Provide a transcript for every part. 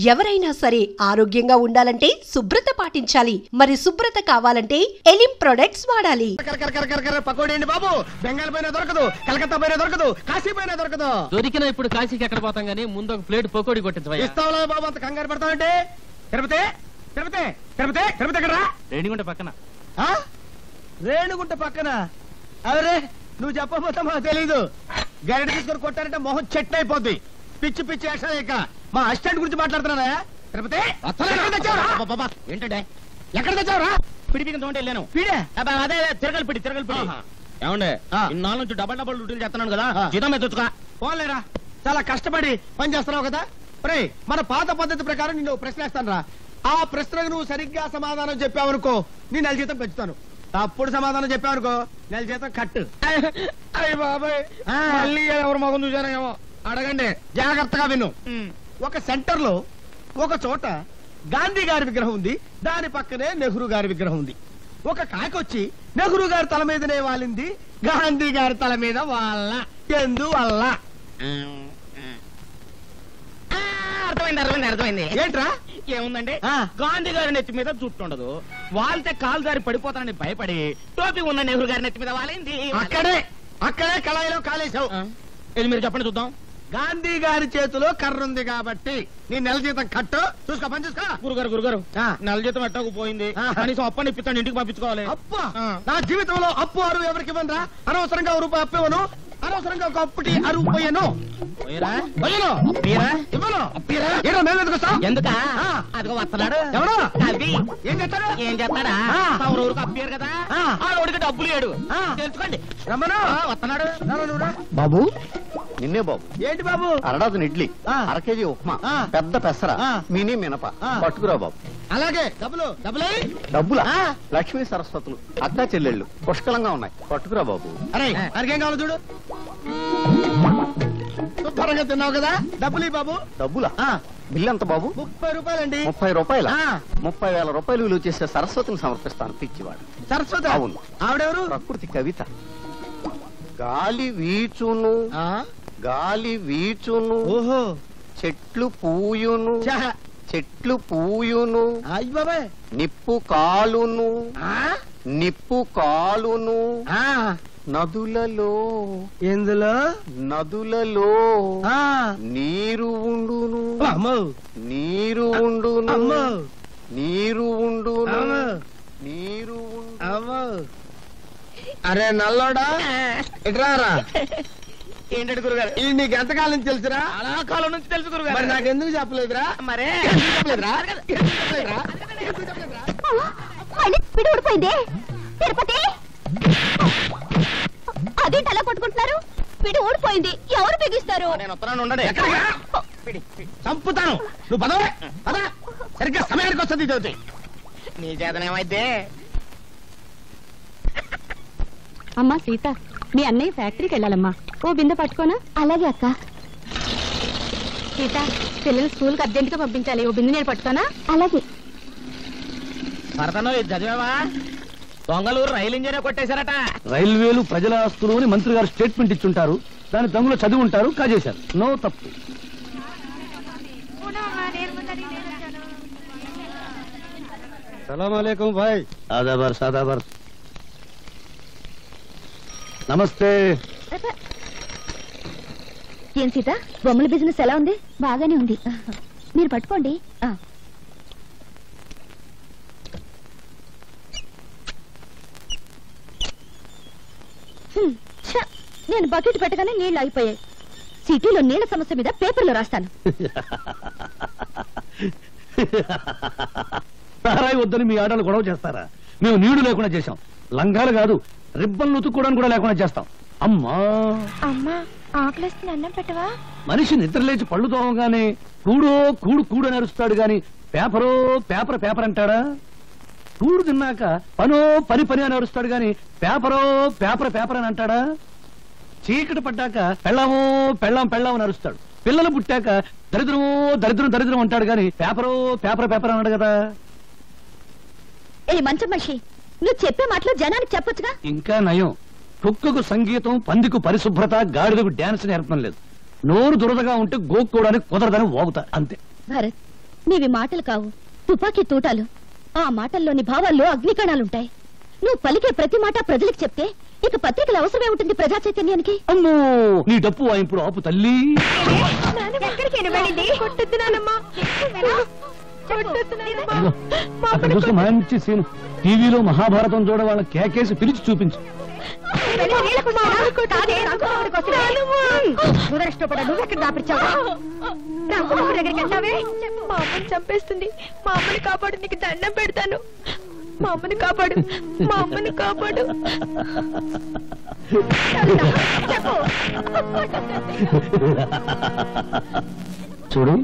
ఎవరైనా సరే ఆరోగ్యంగా ఉండాలంటే శుభ్రత పాటించాలి. మరి శుభ్రత కావాలంటే ఎలిం ప్రొడక్ట్స్ వాడాలి. పకోడీ బాబు, బెంగాల్ పైన దొరకదు, కలకత్తా పైన దొరకదు, కాశీ పైన దొరకదు. దొరికిన ఇప్పుడు కాశీకి ఎక్కడ పోతాం గానీ ముందు ఒక ప్లేట్ పకోడీ కొట్టించవయ్యా. ఇస్తావులా బాబు, అంత కంగారు పడతావంటే. తిరుపతి తిరుపతి తిరుపతి తిరుపతి ఎక్కడ? రేణిగుంట పక్కన. రేణుగుంట పక్కన? అరే నువ్వు చెప్పబోతా మాకు తెలీదు. గరిట తీసుకొని కొట్టారంటే మొహం చెట్టు అయిపోద్ది. పిచ్చి పిచ్చి యాక్షన్. ఇక మా అసిస్టెంట్ గురించి మాట్లాడుతున్నారా? తిరుపతి ఏంటంటే ఎక్కడ తెచ్చావురా? పిడిపికి తోంటే వెళ్ళాను. పీడే అదే తిరగలి పిడి ఏమండే ఇన్నాళ్ళ నుంచి డబల్ డ్యూటీలు చేస్తున్నాను కదా, జీతం ఎత్తుగా పోలేరా. చాలా కష్టపడి పని చేస్తున్నావు కదా. రే మన పాత పద్ధతి ప్రకారం నిన్ను ప్రశ్న వేస్తాను రా. ఆ ప్రశ్నకు నువ్వు సరిగ్గా సమాధానం చెప్పావనుకో నీ నెల జీతం పెంచుతాను. తప్పుడు సమాధానం చెప్పావనుకో నెల జీతం కట్టు. అయ్య బాబాయ్, మళ్ళీ ఎవరు మగం చూసారేమో అడగండి, జాగ్రత్తగా విను. ఒక సెంటర్ లో ఒక చోట గాంధీ గారి విగ్రహం ఉంది, దాని పక్కనే నెహ్రూ గారి విగ్రహం ఉంది. ఒక కాకొచ్చి నెహ్రూ గారి తల మీదనే వాలింది, గాంధీ గారి తల మీద వాళ్ళ. ఎందువల్ల? అర్థమైంది. ఏంట్రా? ఏముందండి, గాంధీ గారి నెత్తి మీద జుట్టు ఉండదు, వాళ్తే కాలు దారి పడిపోతానని భయపడి టోపీ ఉన్న నెహ్రూ గారి నెత్తి మీద వాలింది. అక్కడే కళాయిలో కాలేశావు. ఇది మీరు చెప్పండి చూద్దాం. గాంధీ గారి చేతిలో కర్ర ఉంది కాబట్టి నీ నెల జీతం కట్టు. చూసుకో, పని చూసుకో. గురుగారు నెల జీతం ఎట్టకు పోయింది, కనీసం అప్పని ఇప్పిస్తాను, ఇంటికి పంపించుకోవాలి. అప్ప నా జీవితంలో అప్పు అరువు ఎవరికి ఇవ్వనరా. అనవసరంగా రూపాయి అప్పు ఇవ్వను, అనవసరంగా ఒక అప్పుటి అరువు పోయాను. ఎందుకా అదిగో వస్తున్నాడు. ఎవరు? ఏం చేస్తాడా? ఊరికి అప్పారు కదా, ఆడికి డబ్బులు లేడు. తెలుసుకోండి. వస్తున్నాడు బాబు. నిన్నే బాబు. ఏంటి బాబు? అరడాజన్ ఇడ్లీ, అర కేజీ ఉప్మా, పెద్ద పెసర, మినీ మినప పట్టుకురా బాబు. అలాగే. డబ్బులా? లక్ష్మీ సరస్వతులు అక్కా చెల్లెళ్ళు పుష్కలంగా ఉన్నాయి, పట్టుకురా బాబు. అరే అరికేం కావాలి చూడు. శుభ్రంగా తిన్నావు కదా, డబ్బులు ఈ బాబు. డబ్బులా? బిల్లు ఎంత బాబు? 30 రూపాయలండి. 30 రూపాయల? 30,000 రూపాయలు విలువ చేసే సరస్వతిని సమర్పిస్తాను. పిచ్చివాడు. సరస్వతి? అవును. ఆవిడెవరు? ప్రకృతి కవిత. గాలి వీచును, గాలి వీచును, ఓహో, చెట్లు పూయును, చెట్లు పూయును, అయ్య బాబాయ్, నిప్పు కాలును, నిప్పు కాలును, నదులలో. ఎందులో? నదులలో నీరు ఉండును, నీరు ఉండును, నీరు ఉండును, నీరు ఉండును. అరే నల్లోడా, ఇట్రారా. ఏంటంటే గురుగారు, ఇది నీకు ఎంతకాలం నుంచి తెలుసురా? చాలా కాలం నుంచి తెలుసు గురుగారు. మరి నాకెందుకు చెప్పలేదురా? మరే చెప్పలేదురా? ఊడిపోయింది. తిరుపతి అదేంటి అలా కొట్టుకుంటున్నారు? పిడి ఊడిపోయింది, ఎవరు బిగిస్తారు? నేను వస్తున్నాను, ఉండండి. చంపుతాను. నువ్వు పదవే పద, సరిగ్గా సమయానికి వస్తుంది చదువుతాయి. నీ చేతనేమైతే. అమ్మా సీత, మీ అన్నయ్య ఫ్యాక్టరీకి వెళ్ళాలమ్మా, ఓ బిందె పట్టుకోనా? అలాగే అక్క. సీత, పిల్లలు స్కూల్ కి అర్జెంట్ గా పంపించాలి, ఓ బిందె నేను పట్టుకోనా? అలాగే. భరతను ఇది చదివావా? దొంగలూరు రైలు ఇంజనే కొట్టేశారట. రైల్వేలు ప్రజల ఆస్తులు అని మంత్రి గారు స్టేట్మెంట్ ఇచ్చుంటారు, దాని దొంగలు చదివి ఉంటారు, కాజేశారు. నో తప్పు. సలాం అలైకుం భాయ్. ఆదాబర్ సాదాబర్. నమస్తే. ఏం సీత, బొమ్మల బిజినెస్ ఎలా ఉంది? బాగానే ఉంది, మీరు పట్టుకోండి. నేను బకెట్ పెట్టగానే నీళ్లు అయిపోయాయి. సిటీలో నీళ్ల సమస్య మీద పేపర్లో రాస్తాను. సారాయి వద్దని మీ ఆడలు గొడవ చేస్తారా? మేము నీళ్లు లేకుండా చేశాం. లంగాలు కాదు, రిబ్బన్లు ఉతుక్కోవడానికి కూడా లేకుండా చేస్తాం. అమ్మా అమ్మా, ఆకలిస్తుంది, అన్నం పెట్టవా? మనిషి నిద్ర లేచి పళ్ళు తోమగానే కూడో కూడు కూడు అని అరుస్తాడు గాని పేపరో పేపర్ పేపర్ అంటాడా? కూడు తిన్నాక పనో పని పని అని అరుస్తాడు గాని పేపరో పేపర్ పేపర్ అని అంటాడా? చీకటి పడ్డాక పెళ్ళామో పెళ్ళాం పెళ్ళాం అని అరుస్తాడు. పిల్లలు పుట్టాక దరిద్రమో దరిద్రం దరిద్రం అంటాడు గాని పేపరో పేపర్ పేపర్ అన్నాడు కదా. ఏ మంచం మనిషి, నువ్వు చెప్పే మాటలు జనానికి చెప్పొచ్చుగా. ఇంకా నయం, కుక్కకు సంగీతం, పందికు పరిశుభ్రత, గాడిదకు డాన్స్ నేర్పడం లేదు. నోరు దురదగా ఉంటే గోక్కోవడానికి కుదరదని వాగుతా అంతే. భరత్, నీవి మాటలు కావు, తుపాకీ తూటాలు. ఆ మాటల్లోని భావాల్లో అగ్నికణాలుంటాయి. నువ్వు పలికే ప్రతి మాట ప్రజలకు చెప్తే ఇక పత్రికల అవసరమే ఉంటుంది ప్రజా చైతన్యానికి. అమ్మో నీ డప్పు వాయింపుడు ఆపు తల్లి. అక్కడ చూసిన మంచి సీన్. టీవీలో మహాభారతం చూడ వాళ్ళ కేకేసి పిలిచి చూపించు. మా అమ్మని చంపేస్తుంది. మా అమ్మని కాపాడు, నీకు దండం పెడతాను. మా అమ్మని కాపాడు, మా అమ్మని కాపాడు. చూడు,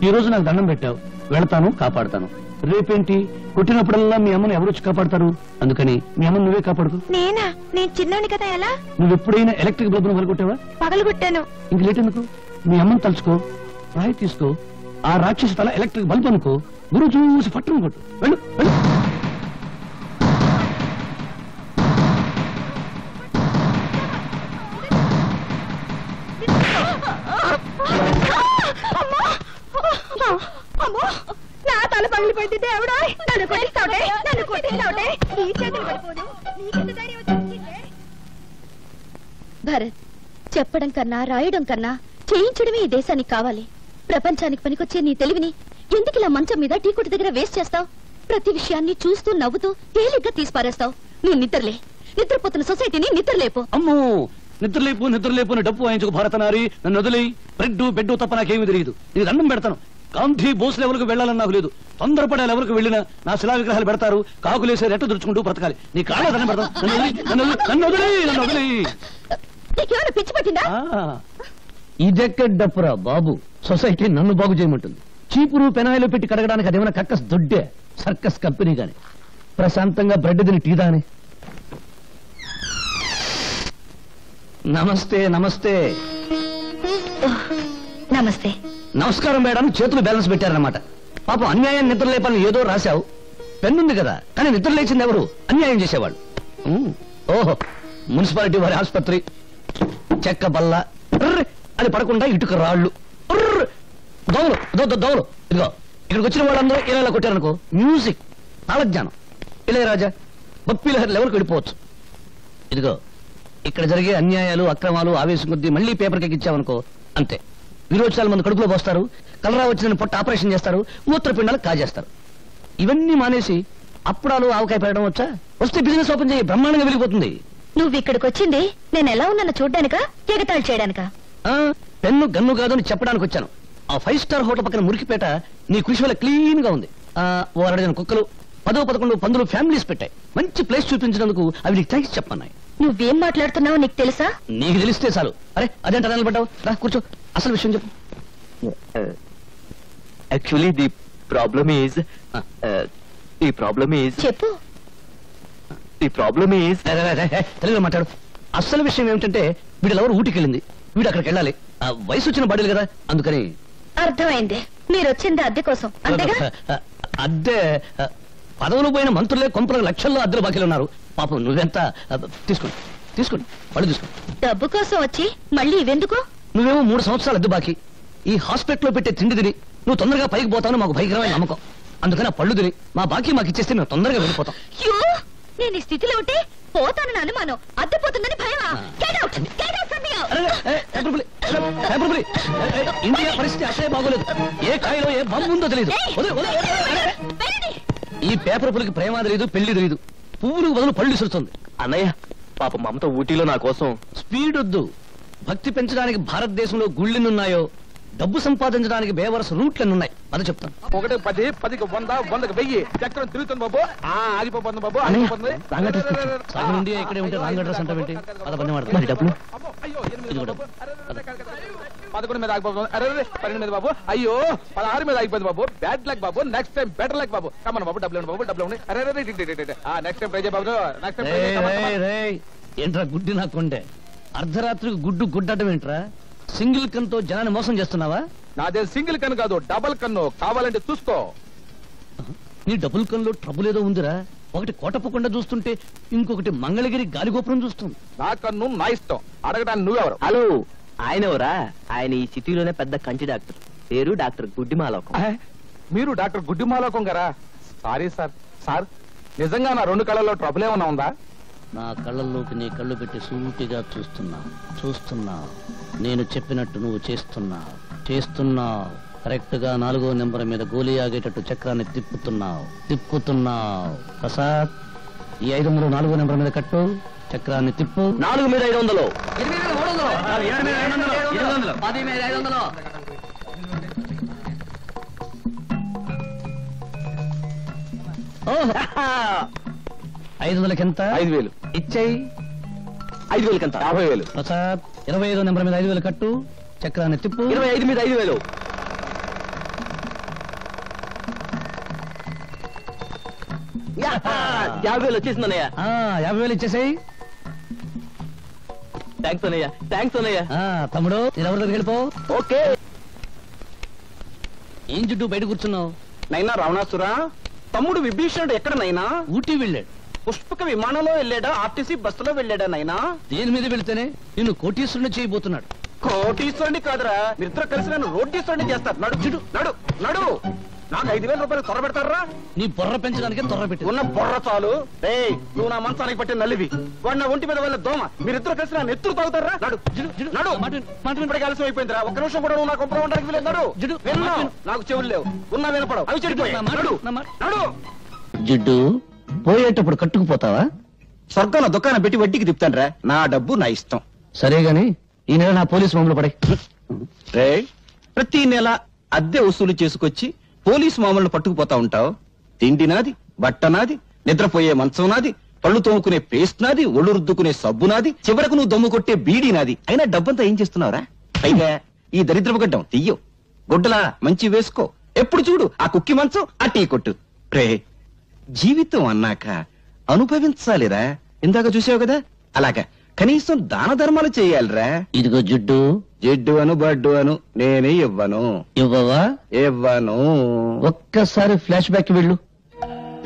ఈ రోజు నాకు దండం పెట్టావు, వెళతాను, కాపాడుతాను. రేపేంటి, కొట్టినప్పుడల్లా మీ అమ్మని ఎవరొచ్చి కాపాడతారు? అందుకని మీ అమ్మని నువ్వే కాపాడుకో. నేనా? నేను చిన్నోని కదా. ఎలా? నువ్వు ఎప్పుడైనా ఎలక్ట్రిక్ బల్బును పగలగొట్టావా? పగలగొట్టాను. ఇంక లేట్ ఎందుకు? మీ అమ్మని తలుచుకో, రాయి తీసుకో, ఆ రాక్షసి తల ఎలక్ట్రిక్ బల్బ్ అనుకో, గురువు చూసి పట్టును కొట్టు. వెళ్ళు వెళ్ళు. నా తల పగిలిపోయింది. దేవుడా, నన్ను కొట్టిస్తావుటే, నన్ను కొట్టిస్తావుటే. నీ చేతులు పడిపోదు. నీకెంత ధైర్యం వచ్చిందే? భరత్, చెప్పడం కన్నా రాయడం కన్నా చేయించడమే ఈ దేశానికి కావాలి. ప్రపంచానికి పనికొచ్చే నీ తెలివిని ఎందుకు ఇలా మంచం మీద టీ కొట్టు దగ్గర వేస్ట్ చేస్తావు? ప్రతి విషయాన్ని చూస్తూ నవ్వుతూ తేలిగ్గా తీసిపారేస్తావు. నువ్వు నిద్రలే. నిద్రపోతున్న సొసైటీని నిద్రలేపు. అమ్మో, నిద్రలేపు నిద్రలేపు అని డప్పు వాయించుకు భారతనారి. నన్ను వదిలి బ్రెడ్ బెడ్ తప్ప నాకేమీ తెలియదు. ఇది దండం పెడతాను. గాంధీ బోస్ లెవెల్కు వెళ్ళాలని నాకు లేదు. తొందరపడే లెవెల్కు వెళ్ళినా నా శిలా విగ్రహాలు పెడతారు. కాకులేసే రెట్ట దుడుచుకుంటూ బ్రతకాలి. నీ కాళ్ళ దండం పెడతాను. నన్ను వదిలి. నీకేమైనా పిచ్చి పట్టిందా? ఇదెక్కడ డప్పురా బాబు. సొసైటీ నన్ను బాగు చేయమంటుంది. చీపురు పెనాయిలు పెట్టి కడగడానికి అదేమైనా కక్కస్ దొడ్డే సర్కస్ కంపెనీ గాని. ప్రశాంతంగా బ్రెడ్ తిని టీ దాని. నమస్తే నమస్తే నమస్తే. నమస్కారం మేడం. చేతులు బ్యాలెన్స్ పెట్టారన్నమాట. పాపం అన్యాయం నిద్ర లేపాలని ఏదో రాశావు. పెన్నుంది కదా, కానీ నిద్ర లేచింది ఎవరు? అన్యాయం చేసేవాళ్ళు. ఓహో, మున్సిపాలిటీ వారి ఆసుపత్రి. చెక్క బల్ల అది పడకుండా ఇటుక రాళ్ళు, దోవలు దోవలు. ఇదిగో ఇక్కడికి వచ్చిన వాళ్ళందరూ ఇలా కొట్టారనుకో, మ్యూజిక్, తాళజ్ఞానం, ఇళయరాజా, బప్పీలహరి లెవెల్కి వెళ్ళిపోవచ్చు. ఇదిగో ఇక్కడ జరిగే అన్యాయాలు అక్రమాలు ఆవేశం కొద్దీ మళ్ళీ పేపర్కి ఎక్కించామనుకో, అంతే. విరోచనాల మంది కడుపులో పోస్తారు, కలరా వచ్చిన పొట్ట ఆపరేషన్ చేస్తారు, మూత్రపిండాలు కాజేస్తారు. ఇవన్నీ మానేసి అప్పుడాలు ఆవకాయ పెట్టడం వచ్చా? వస్తే బిజినెస్ ఓపెన్ చేయి, బ్రహ్మాండంగా వెళ్ళిపోతుంది. నువ్వు ఇక్కడికి వచ్చింది నేను ఎలా ఉన్నానో చూడ్డానికా, ఎగతాళి చేయడానికా? పెన్ను గన్ను కాదు అని చెప్పడానికి వచ్చాను. ఆ 5 స్టార్ హోటల్ పక్కన మురికిపేట నీ కృషి వల్ల క్లీన్ గా ఉంది. ఓ 2 కుక్కలు, 10-11 పందులు ఫ్యామిలీస్ పెట్టాయి. మంచి ప్లేస్ చూపించినందుకు అవి నీకు థ్యాంక్స్ చెప్పన్నాయి. నువ్వేం మాట్లాడుతున్నావో నీకు తెలుసా? నీకు తెలిస్తే చాలు. అరే అదేంట నిలబడ్డావు? రా కూర్చో, అసలు విషయం చెప్పు. Actually, the problem is, చెప్పు. తెలుగులో మాట్లాడు. అసలు విషయం ఏమిటంటే వీడు ఎవరు ఊటికి వెళ్ళింది, వీడు అక్కడికి వెళ్ళాలి. వయసు వచ్చిన బాడీలు కదా, అందుకని. అర్థమైంది. మీరు వచ్చింది అద్దె కోసం, అంతేగా? అద్దె పదవులు పోయిన మంత్రులే కొంపల లక్షల్లో అద్దెలు బాకీలు ఉన్నారు. పాపం నువ్వెంత? తీసుకోండి వాళ్ళు తీసుకోండి. డబ్బు కోసం వచ్చి మళ్ళీ ఇవెందుకు? నువ్వేమో 3 సంవత్సరాలు అద్దె బాకీ. ఈ హాస్పిటల్లో పెట్టే తిండి తిని నువ్వు తొందరగా పైకి పోతావు మాకు భయంకరమైన నమ్మకం. అందుకని ఆ పళ్ళు తిని మా బాకీ మాకు ఇచ్చేస్తే మేము తొందరగా వెళ్ళిపోతాం. నేను ఈ స్థితిలో ఉంటే పోతానని అనుమానం, అద్దెపోతుందని భయమా? Get out! Get out from here! India పరిస్థితి అసలే బాగోలేదు. ఏ కాయలో ఏ బాంబు ఉందో తెలియదు. ఈ పేపర్ పులికి ప్రేమ తెలియదు, పెళ్లి తెలియదు. పువ్వులు బదులు పళ్ళు ఇసురుతుంది. అన్నయ్య పాప మమత ఊటీలో నా కోసం. స్పీడ్ వద్దు. భక్తి పెంచడానికి భారతదేశంలో గుళ్ళెన్నున్నాయో, డబ్బు సంపాదించడానికి బేవరస రూట్లెన్నున్నాయి. అది చెప్తాను. 1 10 10కి 100 100కి 1000 చక్రం తిరుగుతుంది బాబు. ఆగిపోతుంది బాబు, ఆగిపోతుంది. ఇండియా ఇక్కడే ఉంటే రాంగ్ అడ్రస్ అంటే మరి డబ్బులు? అయ్యో 8 డబ్బు. 11 మీద ఆగిపోతుంది. అరే 12 మీద బాబు. అయ్యో 16 మీద ఆగిపోతుంది బాబు. బ్యాడ్ లక్ బాబు. నెక్స్ట్ టైం బెటర్ లక్ బాబు. కమన్ బాబు, డబ్బులు బాబు, డబ్బులు ఉన్నాయి. అరే నెక్స్ట్ టైం ట్రై చేయ బాబు. నెక్స్ట్ టైం ఏంట్రా గుడ్డి నాకుండే? అర్ధరాత్రికి గుడ్డు గుడ్డటం ఏంట్రా? సింగిల్ కన్తో జనాన్ని మోసం చేస్తున్నావా? నాదే సింగిల్ కన్ను కాదు, డబుల్ కన్ను. కావాలంటే చూసుకో. నీ డబుల్ కన్లో ట్రబుల్ ఏదో ఉందిరా. ఒకటి కోటప్పకుండా చూస్తుంటే ఇంకొకటి మంగళగిరి గాలిగోపురం చూస్తుంది. నా కన్ను నా ఇష్టం. అడగడానికి నువ్వెవరు? హలో, ఆయన ఎవరా? ఆయన ఈ సిటీలోనే పెద్ద కంటి డాక్టర్. పేరు డాక్టర్ గుడ్డిమాలోకం. మీరు డాక్టర్ గుడ్డిమాలోకం గారా? Sorry sir. సార్ నిజంగా నా 2 కళ్ళల్లో ట్రబుల్ ఏమన్నా ఉందా? నా కళ్ళల్లోకి నీ కళ్ళు పెట్టి సూటిగా చూస్తున్నా. నేను చెప్పినట్టు నువ్వు చేస్తున్నావు. కరెక్ట్ గా 4వ నెంబర్ మీద గోలీ ఆగేటట్టు చక్రాన్ని తిప్పుతున్నావు. ప్రసాద్, ఈ 500 4వ నెంబర్ మీద కట్టు, చక్రాన్ని తిప్పు. 4 మీద 500. 500కి ఎంత? 5000. ఇచ్చేయి. 5000 కంత 50000. ప్రసాద్, 25వ నెంబర్ మీద 5000 కట్టు, చక్రాన్ని తిప్పు. 25 మీద 5000. 50,000 వచ్చేసింది అన్నయ్య. 50,000 ఇచ్చేసాయి. థ్యాంక్స్ అన్నయ్య. తమ్ముడు, నేను ఎవరి దగ్గరికి వెళ్ళిపో. ఓకే. ఏం చుట్టూ బయట కూర్చున్నావు? నైనా రావణాసురా, తమ్ముడు విభీషణుడు ఎక్కడ నైనా? ఊటీ వెళ్ళాడు. పుష్పక విమానంలో వెళ్ళాడా, ఆర్టీసీ బస్సులో వెళ్ళాడా నైనా? దేని మీద వెళితేనే నిన్ను కోటీశ్వరుని చేయబోతున్నాడు. కోటీశ్వరుని కాదురా, మీరిద్దరు కలిసి నన్ను రోటీశ్వరుని చేస్తారు. నడు. నాకు 5,000 రూపాయలు త్వర పెడతారా? నీ బొర్ర పెంచడానికి త్వర పెట్టి ఉన్న బొర్ర చాలు. నువ్వు నా మంచానికి పట్టిన నల్లివి, వాడు నా ఒంటి మీద వాళ్ళ దోమ. మీరిద్దరు కలిసి నా నెత్తురు తాగుతారా? నడు. ఇప్పటికి ఆలస్యం అయిపోయిందిరా. ఒక్క నిమిషం కూడా నువ్వు నా కొంపలో ఉండడానికి వీలేదు. నడు. విన్నావు, నాకు చెవులు లేవు, ఉన్నా వినపడవు, అవి చెడిపోయాయి. నడు. జిడ్డు, పోయేటప్పుడు కట్టుకుపోతావా? స్వర్గంలో దుకాణం పెట్టి వడ్డీకి తిప్పుతాను. నా డబ్బు నా ఇష్టం. సరే గాని ఈ నెల నా పోలీసు మామూలు పడే. ప్రతి నెల అద్దె వసూలు చేసుకొచ్చి పోలీసు మామూలు పట్టుకుపోతా ఉంటావు. తిండి నాది, బట్ట నాది, నిద్రపోయే మంచం నాది, పళ్ళు తోముకునే పేస్ట్ నాది, ఒళ్ళు రుద్దుకునే సబ్బు నాది, చివరకు నువ్వు దమ్ము కొట్టే బీడీ నాది. అయినా డబ్బంతా ఏం చేస్తున్నావురా? పైగా ఈ దరిద్రపు గడ్డం తీయో, గుడ్డలా మంచి వేసుకో, ఎప్పుడు చూడు ఆ కుక్కి మంచం, ఆ టీ కొట్టు. జీవితం అన్నాక అనుభవించాలిరా. ఇందాక చూసావు కదా, అలాగా కనీసం దాన ధర్మాలు చేయాలిరా. ఇదిగో జిడ్డు, జిడ్డు అను బడ్డు అను నేనే ఇవ్వను. ఇవ్వను. ఒక్కసారి ఫ్లాష్ బ్యాక్ వెళ్ళు.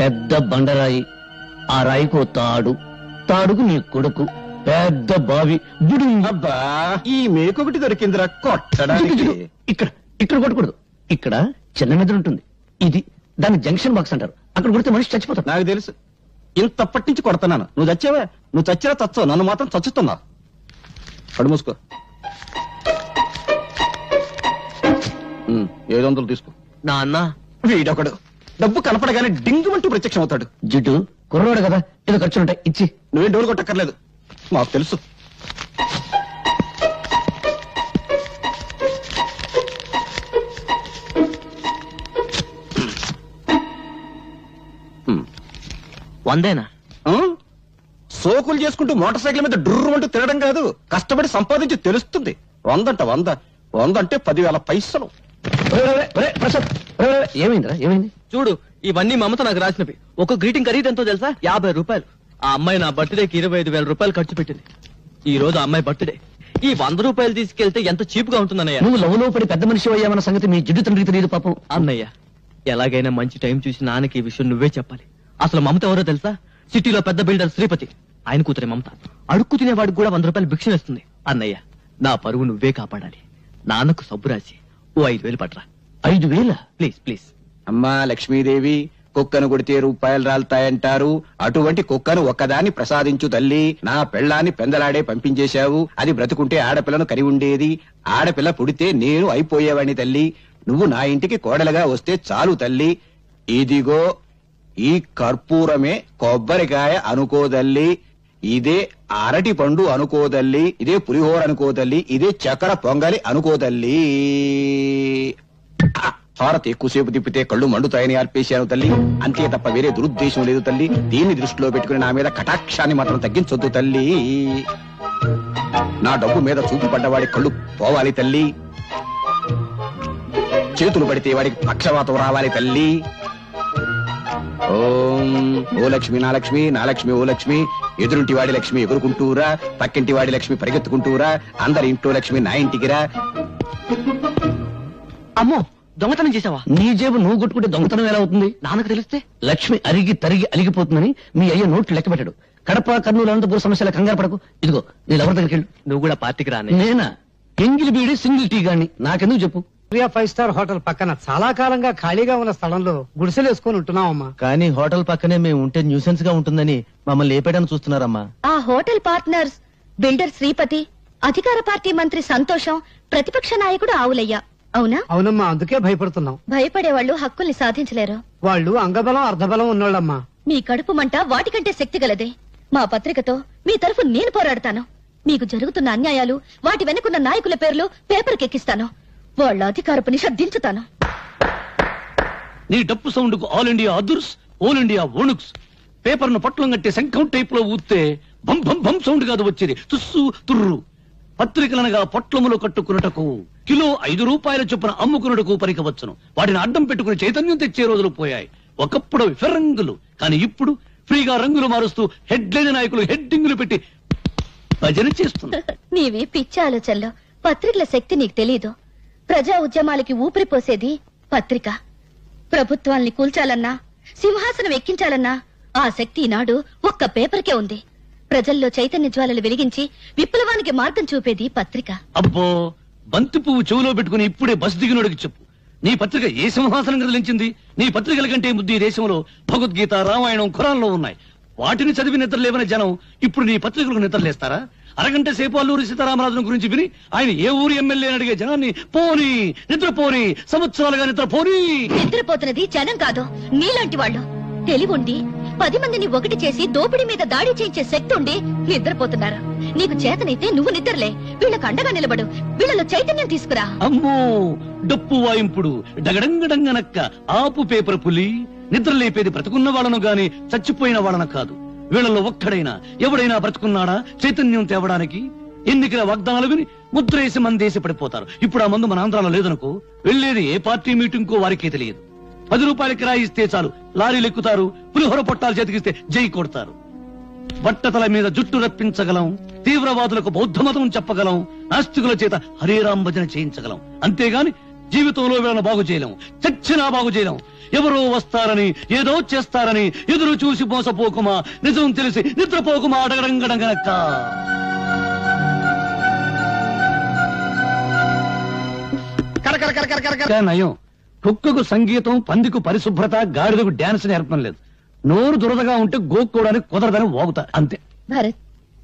పెద్ద బండరాయి, ఆ రాయికో తాడుకు నీ కొడుకు, పెద్ద బావి. అబ్బా, ఈ మేకొకటి దొరికిందిరా కొట్టడానికి. ఇక్కడ కొట్టకూడదు. ఇక్కడ చిన్న మెదడు ఉంటుంది. ఇది దాన్ని జంక్షన్ బాక్స్ అంటారు. అక్కడ కొడితే మనిషి చచ్చిపోతాడు. నాకు తెలుసు. ఇంతప్పటి నుంచి కొడుతున్నాను. నువ్వు చచ్చావా? నువ్వు చచ్చినా చచ్చావు, నన్ను మాత్రం చచ్చుతున్నావు. కడు మూసుకో. 700 తీసుకో. నాన్న, వీడొకడు డబ్బు కనపడగానే డింగుమంటూ ప్రత్యక్షం అవుతాడు. జిడ్డు, కుర్రవాడు కదా, ఏదో ఖర్చులుంటాయి, ఇచ్చి. నువ్వేం డోలు కొట్టక్కర్లేదు, మాకు తెలుసు. వందేనా? సోకులు చేసుకుంటూ మోటార్ సైకిల్ మీద డుర్రు అంటూ తిరగడం కాదు, కష్టపడి సంపాదించి తెలుస్తుంది. 100 అంటే 10,000 పైసలు. ఏమైంది? చూడు, ఇవన్నీ మమత నాకు రాసినవి. ఒక గ్రీటింగ్ ఖరీదు ఎంతో తెలుసా? 50 రూపాయలు. ఆ అమ్మాయి నా బర్త్డేకి 25,000 రూపాయలు ఖర్చు పెట్టింది. ఈ రోజు ఆ అమ్మాయి బర్త్డే. ఈ 100 రూపాయలు తీసుకెళ్తే ఎంత చీప్ గా ఉంటుందన్నయ్య. నువ్వు లవ్లో పడి పెద్ద మనిషి అయ్యామన్న సంగతి మీ జిడ్డు తండ్రికి తెలియదు పాపం. అన్నయ్య, ఎలాగైనా మంచి టైం చూసి నాన్నకి ఈ విషయం నువ్వే చెప్పాలి. అసలు మమత ఎవరో తెలుసా? సిటీలో పెద్ద బిల్డర్ శ్రీపతి, ఆయన కూతురే మమత. అడుక్కు తినేవాడికి కూడా 100 రూపాయలు భిక్ష వేస్తుంది. అన్నయ్య, నా పరువు నువ్వే కాపాడాలి. నాన్నకు సబ్బు రాసి ఓ 5,000 పట్రా. 5,000? ప్లీజ్. అమ్మా లక్ష్మీదేవి, కుక్కను కొడితే రూపాయలు రాలుతాయంటారు. అటువంటి కుక్కను ఒక్కదాన్ని ప్రసాదించు తల్లి. నా పెళ్ళాన్ని పెందలాడే పంపించేశావు. అది బ్రతుకుంటే ఆడపిల్లను కరి ఉండేది. ఆడపిల్ల పుడితే నేను అయిపోయేవాడిని తల్లి. నువ్వు నా ఇంటికి కోడలుగా వస్తే చాలు తల్లి. ఇదిగో ఈ కర్పూరమే కొబ్బరికాయ అనుకోదల్లి, ఇదే అరటి పండు అనుకోదల్లి, ఇదే పులిహోర అనుకోదల్లి, ఇదే చక్కెర పొంగలి అనుకోదల్లి. హారతి ఎక్కువసేపు తిప్పితే కళ్ళు మండుతాయని ఆర్పేశాను తల్లి. అంతే తప్ప వేరే దురుద్దేశం లేదు తల్లి. దీన్ని దృష్టిలో పెట్టుకుని నా మీద కటాక్షాన్ని మాత్రం తగ్గించొద్దు తల్లి. నా డబ్బు మీద చూపు పడ్డవాడి కళ్ళు పోవాలి తల్లి. చేతులు పడితే వాడికి పక్షవాతం రావాలి తల్లి. ఓం ఓ లక్ష్మి నా లక్ష్మి, నా లక్ష్మి ఓ లక్ష్మి. ఎదురుంటి వాడి లక్ష్మి ఎగురుకుంటూరా, పక్కింటి వాడి లక్ష్మి పరిగెత్తుకుంటూరా, అందరి ఇంట్లో లక్ష్మి నా ఇంటికిరా. అమ్మో, దొంగతనం చేసావా? నీ జేబు నువ్వు కొట్టుకుంటే దొంగతనం ఎలా అవుతుంది? నాన్నకు తెలిస్తే లక్ష్మి అరిగి తరిగి అలిగిపోతుందని మీ అయ్య నోట్లు లెక్క పెట్టాడు. కడప, కర్నూలు, అనంతపురం సమస్యల కంగారు పడకు. ఇదిగో నీ ఎవరి దగ్గరికి వెళ్ళు. నువ్వు కూడా పార్టీకి రాని. నేనా? ఎంగిలి బీడి సింగిల్ టీ గాని. నాకెందుకు చెప్పు? ప్రియా 5 స్టార్ హోటల్ పక్కన చాలా కాలంగా ఖాళీగా ఉన్న స్థలంలో గుడిసెలు వేసుకుని ఉంటున్నామమ్మా. కానీ హోటల్ పక్కనే మేము ఉంటే న్యూసెన్స్ గా ఉంటుందని మమ్మల్ని లేపేయడానికి చూస్తున్నారమ్మా. ఆ హోటల్ పార్ట్నర్స్ బిల్డర్ శ్రీపతి, అధికార పార్టీ మంత్రి సంతోషం, ప్రతిపక్ష నాయకుడు ఆవులయ్య. అవునా? అవునమ్మా, అందుకే భయపడుతున్నాం. భయపడేవాళ్ళు హక్కుల్ని సాధించలేరు. వాళ్ళు అంగబలం అర్ధబలం ఉన్నోళ్ళమ్మా. మీ కడుపు మంట వాటికంటే శక్తి గలదే. మా పత్రికతో మీ తరఫు నేను పోరాడతాను. మీకు జరుగుతున్న అన్యాయాలు, వాటి వెనుకున్న నాయకుల పేర్లు పేపర్కెక్కిస్తాను. వాళ్ళ అధికారపు నిషేధించుతాను. నీ డప్పు సౌండ్ కు ఆల్ ఇండియా అదుర్స్, ఆల్ ఇండియా వణుక్స్. పేపర్ ను పట్లం కట్టి శంఖం టైప్ లో ఊస్తే బం బం బం సౌండ్ కాదు వచ్చేది, తుస్సు తుర్రు. పత్రికలనగా పొట్లములు కట్టుకున్నటకు కిలో 5 రూపాయల చొప్పున అమ్ముకున్నటకు పరికవచ్చును. వాటిని అడ్డం పెట్టుకుని చైతన్యం తెచ్చే రోజులు పోయాయి. ఒకప్పుడు ఫిరంగులు, కానీ ఇప్పుడు ఫ్రీగా రంగులు మారుస్తూ హెడ్లైన్ నాయకులు హెడ్డింగులు పెట్టి భజన చేస్తున్నారు. నీవి పిచ్చి ఆలోచనలు. పత్రికల శక్తి నీకు తెలీదు. ప్రజా ఉద్యమాలకి ఊపిరిపోసేది పత్రిక. ప్రభుత్వాల్ని కూల్చాలన్నా, సింహాసనం ఎక్కించాలన్నా ఆ శక్తి ఈనాడు ఒక్క పేపర్కే ఉంది. ప్రజల్లో చైతన్య జ్వాలలు వెలిగించి విప్లవానికి మార్గం చూపేది పత్రిక. అబ్బో, బంతి పువ్వు చెవులో పెట్టుకుని ఇప్పుడే బస్ దిగినోడికి చెప్పు, నీ పత్రిక ఏ సింహాసనం కదిలించింది? నీ పత్రికల కంటే ముద్దు ఈ దేశంలో భగవద్గీత, రామాయణం, ఖురాన్లో ఉన్నాయి. వాటిని చదివి నిద్రలేవని జనం ఇప్పుడు నీ పత్రికలకు నిద్రలేస్తారా? అరగంట సేపు అల్లూరి సీతారామరాజును గురించి విని ఆయన ఏ ఊరి ఎమ్మెల్యే అడిగే జనాన్ని పోని నిద్రపోని, సంవత్సరాలుగా నిద్రపోని. నిద్రపోతున్నది జనం కాదు, నీలాంటి వాళ్ళు. తెలివుండి 10 మందిని ఒకటి చేసి దోపిడీ మీద దాడి చేయించే శక్తి ఉండి నిద్రపోతున్నారు. నీకు చేతనైతే నువ్వు నిద్రలే, వీళ్ళకు అండగా నిలబడు, వీళ్ళలో చైతన్యం తీసుకురా. అమ్మో, డప్పు వాయింపుడు డగడంగడంగనక్క ఆపు పేపర్ పులి. నిద్ర లేపేది బ్రతుకున్న వాళ్ళను గాని చచ్చిపోయిన వాళ్ళను కాదు. వీళ్ళలో ఒక్కడైనా ఎవడైనా బ్రతుకున్నాడా చైతన్యం తేవడానికి? ఎన్నికల వాగ్దానాలు విని ముద్రేసి మందేసి పడిపోతారు. ఇప్పుడు ఆ మందు మన ఆంధ్రాలో లేదనుకో, వెళ్లేది ఏ పార్టీ మీటింగ్ కో వారికే తెలియదు. 10 రూపాయల కిరాయి ఇస్తే చాలు లారీలు ఎక్కుతారు, పులిహోర పొట్టాలు చేతికిస్తే జై కొడతారు. బట్టతల మీద జుట్టు రప్పించగలం, తీవ్రవాదులకు బౌద్ధ మతం చెప్పగలం, నాస్తికుల చేత హరేరాం భజన చేయించగలం. అంతేగాని జీవితంలో వీళ్ళను బాగు చేయలేం, చచ్చినా బాగు చేయలేం. ఎవరో వస్తారని, ఏదో చేస్తారని ఎదురు చూసి మోసపోకుమా, నిజం తెలిసి నిద్రపోకుమా అడగడంగడంగనక్క. నయం, కుక్కకు సంగీతం, పందికు పరిశుభ్రత, గాడిదకు డాన్స్ నేర్పడం లేదు. నోరు దురదగా ఉంటే గోక్కోవడానికి కుదరదని వాగుతా అంతే. భరత్,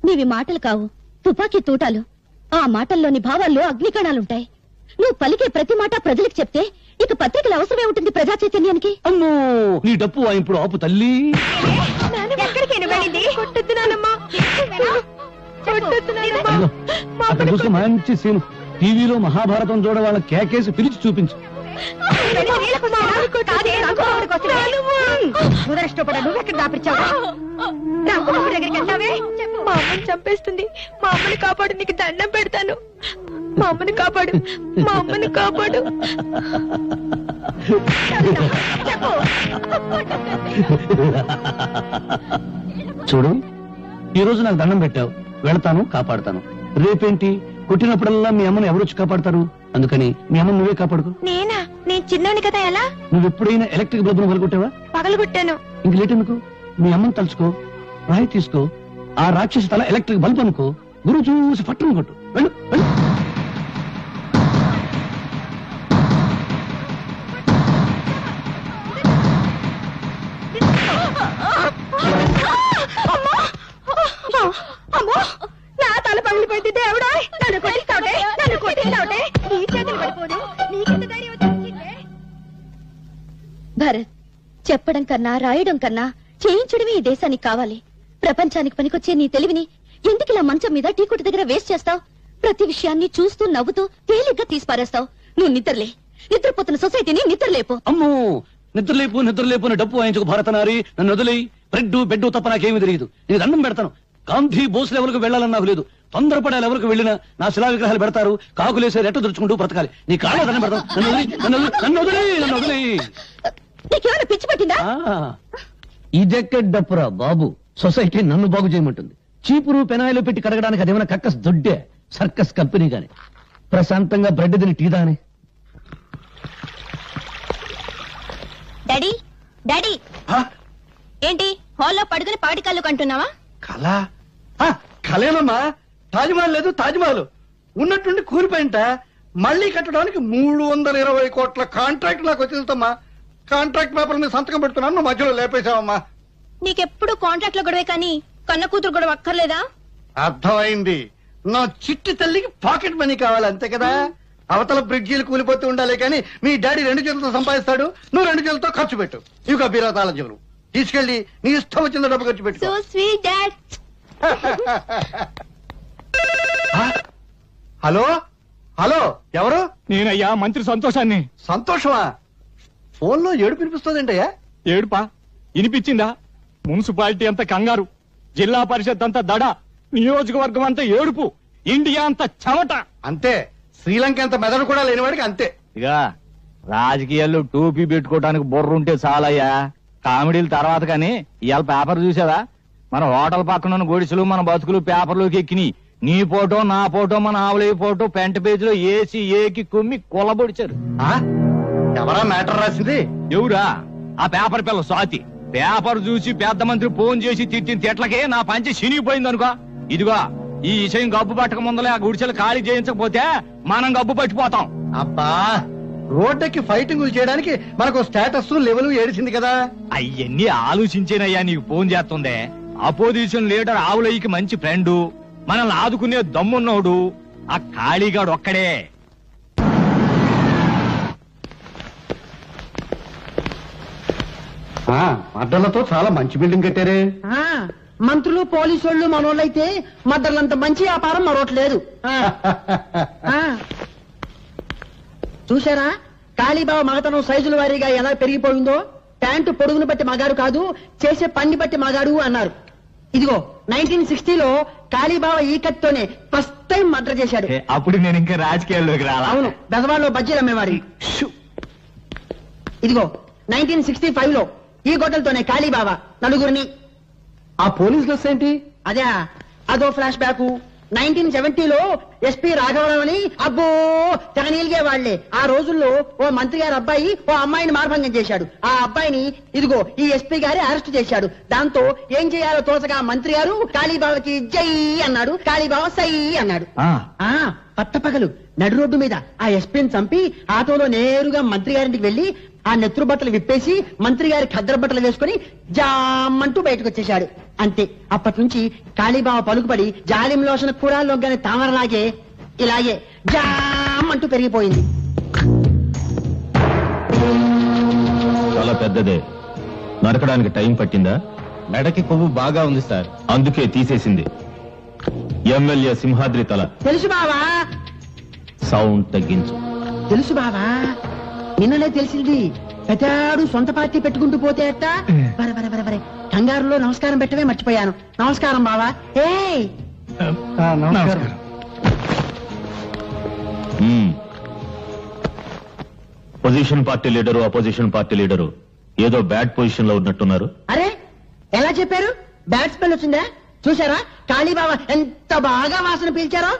నీవి మాటలు కావు, తుపాకీ తూటాలు. ఆ మాటల్లోని భావాల్లో అగ్నికణాలుంటాయి. నువ్వు పలికే ప్రతి మాట ప్రజలకు చెప్తే ఇక పత్రికల అవసరమే ఉంటుంది ప్రజా చైతన్యానికి. అమ్మో, నీ డప్పు వాయింపుడు ఆపు తల్లి. అక్కడ చూస్తే మంచి సీన్. టీవీలో మహాభారతం చూడ వాళ్ళ కేకేసి పిలిచి చూపించు. మా అమ్మని చంపేస్తుంది. మా అమ్మని కాపాడు, నీకు దండం పెడతాను. మా అమ్మని కాపాడు, మా అమ్మని కాపాడు. చూడు, ఈ రోజు నాకు దండం పెట్టావు, వెళ్తాను, కాపాడుతాను. రేపేంటి, కొట్టినప్పుడల్లా మీ అమ్మని ఎవరొచ్చి కాపాడతారు? అందుకని మీ అమ్మని నువ్వే కాపాడుకో. నేనా? నేను చిన్నోని కదా. ఎలా? నువ్వు ఎప్పుడైనా ఎలక్ట్రిక్ బల్బును పగలగొట్టావా? పగలగొట్టాను. ఇంక లేట్ ఎందుకు, మీ అమ్మని తలుచుకో, రాయి తీసుకో, ఆ రాక్షసి తల ఎలక్ట్రిక్ బల్బ్ అనుకో, గురువు చూసి పట్టును కొట్టు. వెళ్ళు వెళ్ళు. అమ్మో, నా తల పగిలిపోయింది. దేవుడా, నన్ను కొట్టిస్తావుటే, నన్ను కొట్టిస్తావుటే. నీ చేతులు పడిపోదు, నీకెంత ధైర్యం వచ్చిందే? భరత్, చెప్పడం కన్నా రాయడం కన్నా చేయించడమే ఈ దేశానికి కావాలి. ప్రపంచానికి పనికొచ్చే నీ తెలివిని ఎందుకు ఇలా మంచం మీద టీ కొట్టు దగ్గర వేస్ట్ చేస్తావు? ప్రతి విషయాన్ని చూస్తూ నవ్వుతూ తేలిగ్గా తీసి పారేస్తావు. నువ్వు నిద్రలే, నిద్రపోతున్న సొసైటీని నిద్రలేపు. అమ్మో, నిద్రలేపు నిద్రలేపు అని డప్పు వాయించుకు భారతనారి. నన్ను వదిలేయి. బ్రెడ్ బెడ్ తప్ప నాకేమీ తెలియదు. నేను దండం పెడతాను. గాంధీ బోసులు ఎవరికి వెళ్ళాలని నాకు లేదు. తొందరపడాలి. ఎవరికి వెళ్ళినా నా శిలా విగ్రహాలు పెడతారు, కాకులేసే రెట్ట దురుచుకుంటూ బ్రతకాలి. నీ కాళ్ళ దండం పెడతాను. నన్ను వదిలేయి. నీకేమైనా పిచ్చి పట్టిందా? ఇదెక్కడ డప్పురా బాబు, సొసైటీ నన్ను బాగు చేయమంటుంది. చీపురు పెనాయిలు పెట్టి కడగడానికి అదేమైనా కక్కస్ దొడ్డే సర్కస్ కంపెనీ గాని. ప్రశాంతంగా బ్రెడ్ తిని టీ దాని. డాడీ, డాడీ, ఏంటి హాల్లో పడుకుని పాటి కళ్ళు కంటున్నావా? కళ కళేనమ్మా. తాజ్మహల్ లేదు, తాజ్మహల్ ఉన్నట్టుండి కూలిపోయింట. మళ్ళీ కట్టడానికి 320 కోట్ల కాంట్రాక్ట్ నాకు వచ్చేదమ్మా. కాంట్రాక్ట్ పేపర్ మీద సంతకం పెడుతున్నాను, నువ్వు మధ్యలో లేపేశావమ్మా. నీకెప్పుడు కాంట్రాక్ట్ లో గొడవే కానీ కన్న కూతురు గొడవ అక్కర్లేదా? అర్థమైంది. నా చిట్టి తల్లికి పాకెట్ మనీ కావాలి అంతే కదా. అవతల బ్రిడ్జీలు కూలిపోతూ ఉండాలి కానీ మీ డాడీ 2 చేతులతో సంపాదిస్తాడు, నువ్వు 2 చేతులతో ఖర్చు పెట్టు. ఇక బీరాతాల జీవులు తీసుకెళ్లి నీ ఇష్టం వచ్చిన డబ్బు ఖర్చు పెట్టు. So sweet dad. Hello hello, ఎవరు? నేనయ్యా మంత్రి సంతోషాన్ని. సంతోషమా? ఫోన్ లో ఏడు పినిపిస్తుందంటయ్యా. ఏడుపా వినిపించిందా? మున్సిపాలిటీ అంతా కంగారు, జిల్లా పరిషత్ అంతా దడ, నియోజకవర్గం అంతా ఏడుపు, ఇండియా అంతా చెమట. అంతే, శ్రీలంక అంత మెదడు కూడా లేనివాడికి అంతే. ఇక రాజకీయాల్లో టోపీ పెట్టుకోవడానికి బుర్రుంటే చాలయ్యా, కామెడీల తర్వాత. కానీ ఇవాళ పేపర్ చూసావా? మన హోటల్ పక్కన గొడిసెలు మన బతుకులు పేపర్లోకి ఎక్కినాయి. నీ ఫోటో నా ఫోటో మన ఆవులయ్య ఫోటో ఫ్రంట్ పేజ్ లో ఏసి ఏకి కుమ్మి కొలబొడిచారు. ఎవరా మ్యాటర్ రాసింది? ఎవరా? ఆ పేపర్ పిల్ల స్వాతి. పేపర్ చూసి పెద్ద మంత్రి ఫోన్ చేసి తిట్టిన తిట్లకే నా పంచి చినిగిపోయింది అనుకో. ఇదిగో ఈ విషయం గబ్బు పట్టక ముందలే ఆ గుడిసెలు ఖాళీ చేయించకపోతే మనం గబ్బు పట్టిపోతాం. అబ్బా, రోడ్డుకి ఫైటింగులు చేయడానికి మనకు స్టేటస్ లెవెల్ ఏడిచింది కదా. అయ్యన్ని ఆలోచించేనయ్యా నీకు ఫోన్ చేస్తుందే. అపోజిషన్ లీడర్ ఆవులయ్యకి మంచి ఫ్రెండు, మనల్ని ఆదుకునే దమ్మున్నోడు ఆ ఖాళీగాడు ఒక్కడే. అడ్డలతో చాలా మంచి బిల్డింగ్ కట్టారే. మంత్రులు పోలీసు వాళ్ళు మనోళ్ళైతే మద్దర్లంత మంచి వ్యాపారం మరొకట్లేదు. చూసారా కాళీబాబా మగతనం సైజుల వారీగా ఎలా పెరిగిపోయిందో? ప్యాంటు పొడుగును బట్టి మగాడు కాదు, చేసే పని బట్టి మగాడు అన్నారు. ఇదిగో 1960లో కాళీబాబా ఈ కత్తితోనే ఫస్ట్ టైం మర్డర్ చేశాడు. అప్పుడు నేను ఇంకా రాజకీయాల్లోకి రాలా. అవును, బెజవాడలో బజ్జీలు అమ్మేవాడి. ఇదిగో 1965లో ఈ గొడ్డలతోనే కాళీబాబా నలుగురిని. ఆ పోలీసులు వస్తేంటి? అదే, అదో ఫ్లాష్ బ్యాక్. 1970లో ఎస్పీ రాఘవరావు అని అబ్బో తెగ నీలిగే వాళ్లే. ఆ రోజుల్లో ఓ మంత్రి గారి అబ్బాయి ఓ అమ్మాయిని మార్భంగం చేశాడు. ఆ అబ్బాయిని ఇదిగో ఈ ఎస్పీ గారి అరెస్ట్ చేశాడు. దాంతో ఏం చేయాలో తోచగా మంత్రి గారు కాళీబాబాకి జై అన్నాడు, కాళీబాబా సై అన్నాడు. పట్టపగలు నడు రోడ్డు మీద ఆ ఎస్పీని చంపి ఆటోలో నేరుగా మంత్రి గారింటికి వెళ్లి ఆ నెత్తురు బట్టలు విప్పేసి మంత్రి గారి ఖద్దరు బట్టలు వేసుకుని జామంటూ బయటకు వచ్చేశాడు. అంతే, అప్పటి నుంచి కాళీబాబా పలుకుపడి జాలిం లోషణ కూడాల్లోగానే తామరలాగే ఇలాగే జామంటూ పెరిగిపోయింది. చాలా పెద్దదే. నరకడానికి టైం పట్టిందా? మెడకి కొవ్వు బాగా ఉంది సార్, అందుకే తీసేసింది. ఎమ్మెల్యే సింహాద్రి తల. తెలుసు బావా. సౌండ్ తగ్గించు. తెలుసు బావా, నిన్ననే తెలిసింది. పెద్దాడు సొంత పార్టీ పెట్టుకుంటూ పోతే అట్ట. బరే కంగారులో నమస్కారం పెట్టవే మర్చిపోయాను. నమస్కారం బావా. ఏ నమస్కారం. Position party leader opposition party leader ఏదో బ్యాడ్ పొజిషన్ లో ఉన్నట్టున్నారు. అరే ఎలా చెప్పారు? బ్యాట్ స్మెల్ వచ్చిందా? చూసారా కాళీబాబా ఎంత బాగా వాసన పీల్చారో?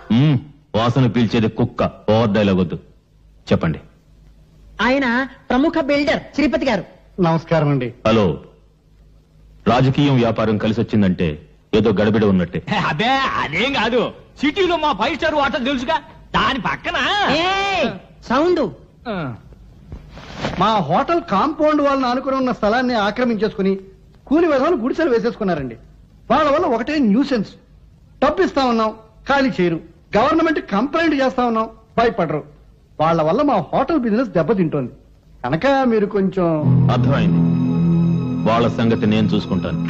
వాసన పీల్చేది కుక్క. ఓవర్ డైలాగ్ వద్దు, చెప్పండి. ఆయన ప్రముఖ బిల్డర్ శ్రీపతి గారు. నమస్కారం అండి. హలో, రాజకీయం వ్యాపారం కలిసి వచ్చిందంటే ఏదో గడబిడ ఉన్నట్టే. అదే అదేం కాదు, సిటీలో మా 5 స్టార్ హోటల్ తెలుసుగా, దాని పక్కన సౌండ్. మా హోటల్ కాంపౌండ్ వాళ్ళని ఆనుకుని ఉన్న స్థలాన్ని ఆక్రమించేసుకుని కూలి విధాలు గుడిసెలు వేసేసుకున్నారండి. వాళ్ళ వల్ల ఒకటే న్యూసెన్స్. డబ్బు ఇస్తా ఉన్నాం, ఖాళీ చేయరు. గవర్నమెంట్ కంప్లైంట్ చేస్తా ఉన్నాం, భయపడరు. వాళ్ళ వల్ల మా హోటల్ బిజినెస్ దెబ్బతింటోంది. కనుక మీరు కొంచెం. అర్థమైంది, వాళ్ళ సంగతి నేను చూసుకుంటాను.